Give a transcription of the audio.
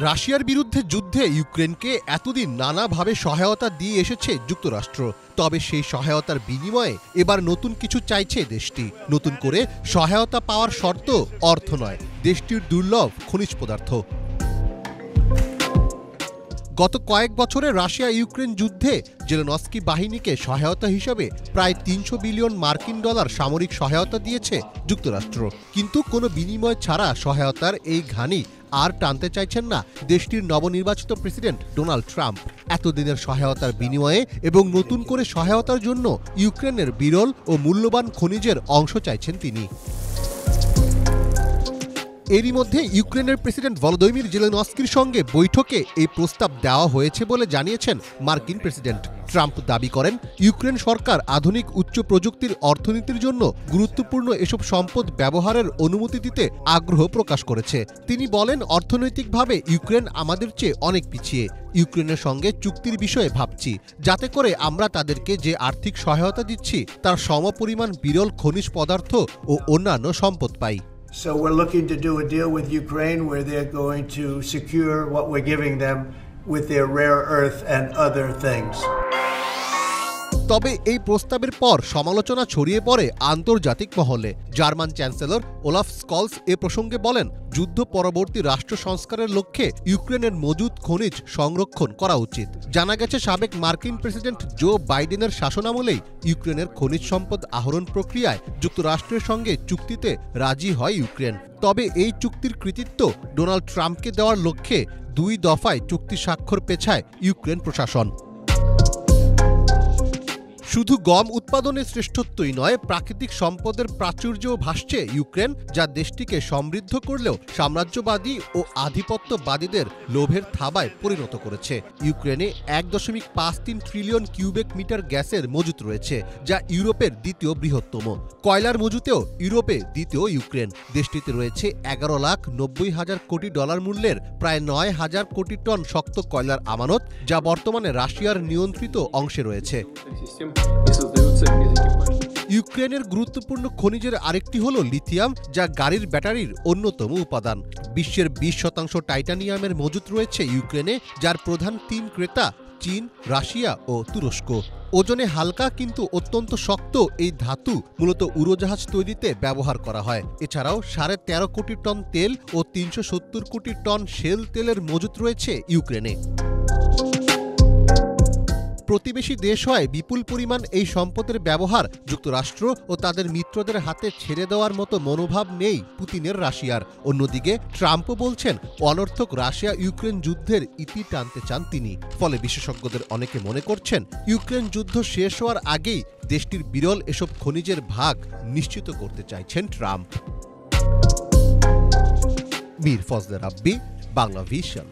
রাশিয়ার বিরুদ্ধে যুদ্ধে ইউক্রেনকে এতদিন নানাভাবে সহায়তা দিয়ে এসেছে যুক্তরাষ্ট্র। তবে সেই সহায়তার বিনিময়ে এবার নতুন কিছু চাইছে দেশটি। নতুন করে সহায়তা পাওয়ার শর্ত অর্থ নয়, দেশটির দুর্লভ খনিজ পদার্থ। গত কয়েক বছরে রাশিয়া ইউক্রেন যুদ্ধে জেলেনস্কি বাহিনীকে সহায়তা হিসেবে প্রায় ৩০০ বিলিয়ন মার্কিন ডলার সামরিক সহায়তা দিয়েছে যুক্তরাষ্ট্র। কিন্তু কোনো বিনিময় ছাড়া সহায়তার এই ঘানি আর টানতে চাইছেন না দেশটির নবনির্বাচিত প্রেসিডেন্ট ডোনাল্ড ট্রাম্প। এতদিনের সহায়তার বিনিময়ে এবং নতুন করে সহায়তার জন্য ইউক্রেনের বিরল ও মূল্যবান খনিজের অংশ চাইছেন তিনি। এরই মধ্যে ইউক্রেনের প্রেসিডেন্ট ভলোদিমির জেলেনস্কির সঙ্গে বৈঠকে এই প্রস্তাব দেওয়া হয়েছে বলে জানিয়েছেন মার্কিন প্রেসিডেন্ট। ট্রাম্প দাবি করেন, ইউক্রেন সরকার আধুনিক উচ্চ প্রযুক্তির অর্থনীতির জন্য গুরুত্বপূর্ণ এসব সম্পদ ব্যবহারের অনুমতি দিতে আগ্রহ প্রকাশ করেছে। তিনি বলেন, অর্থনৈতিকভাবে ইউক্রেন আমাদের চেয়ে অনেক পিছিয়ে। ইউক্রেনের সঙ্গে চুক্তির বিষয়ে ভাবছি, যাতে করে আমরা তাদেরকে যে আর্থিক সহায়তা দিচ্ছি তার সমপরিমাণ বিরল খনিজ পদার্থ ও অন্যান্য সম্পদ পাই। So we're looking to do a deal with Ukraine where they're going to secure what we're giving them with their rare earth and other things. তবে এই প্রস্তাবের পর সমালোচনা ছড়িয়ে পড়ে আন্তর্জাতিক মহলে। জার্মান চ্যান্সেলর ওলাফ স্কলস এ প্রসঙ্গে বলেন, যুদ্ধ পরবর্তী রাষ্ট্র সংস্কারের লক্ষ্যে ইউক্রেনের মজুদ খনিজ সংরক্ষণ করা উচিত। জানা গেছে, সাবেক মার্কিন প্রেসিডেন্ট জো বাইডেনের শাসনামলেই ইউক্রেনের খনিজ সম্পদ আহরণ প্রক্রিয়ায় যুক্তরাষ্ট্রের সঙ্গে চুক্তিতে রাজি হয় ইউক্রেন। তবে এই চুক্তির কৃতিত্ব ডোনাল্ড ট্রাম্পকে দেওয়ার লক্ষ্যে 2 দফায় চুক্তি স্বাক্ষর পেছায় ইউক্রেন প্রশাসন। শুধু গম উৎপাদনের শ্রেষ্ঠত্বই নয়, প্রাকৃতিক সম্পদের প্রাচুর্যও ভাসছে ইউক্রেন, যা দেশটিকে সমৃদ্ধ করলেও সাম্রাজ্যবাদী ও আধিপত্যবাদীদের লোভের থাবায় পরিণত করেছে। ইউক্রেনে 1.53 ট্রিলিয়ন কিউবেক মিটার গ্যাসের মজুত রয়েছে, যা ইউরোপের দ্বিতীয় বৃহত্তম। কয়লার মজুতেও ইউরোপে দ্বিতীয় ইউক্রেন। দেশটিতে রয়েছে 11,90,000 কোটি ডলার মূল্যের প্রায় 9,000 কোটি টন শক্ত কয়লার আমানত, যা বর্তমানে রাশিয়ার নিয়ন্ত্রিত অংশে রয়েছে। ইউক্রেনের গুরুত্বপূর্ণ খনিজের আরেকটি হল লিথিয়াম, যা গাড়ির ব্যাটারির অন্যতম উপাদান। বিশ্বের 20% টাইটানিয়ামের মজুত রয়েছে ইউক্রেনে, যার প্রধান 3 ক্রেতা চীন, রাশিয়া ও তুরস্ক। ওজনে হালকা কিন্তু অত্যন্ত শক্ত এই ধাতু মূলত উড়োজাহাজ তৈরিতে ব্যবহার করা হয়। এছাড়াও 13.5 কোটি টন তেল ও 370 কোটি টন শেল তেলের মজুত রয়েছে ইউক্রেনে। প্রতিবেশী দেশ হয় বিপুল পরিমাণ এই সম্পদের ব্যবহার যুক্তরাষ্ট্র ও তাদের মিত্রদের হাতে ছেড়ে দেওয়ার মতো মনোভাব নেই পুতিনের রাশিয়ার। অন্যদিকে ট্রাম্পও বলছেন, অনর্থক রাশিয়া ইউক্রেন যুদ্ধের ইতি টানতে চান তিনি। ফলে বিশেষজ্ঞদের অনেকে মনে করছেন, ইউক্রেন যুদ্ধ শেষ হওয়ার আগেই দেশটির বিরল এসব খনিজের ভাগ নিশ্চিত করতে চাইছেন ট্রাম্প। মীর ফজলে রাব্বি, বাংলা ভিশন।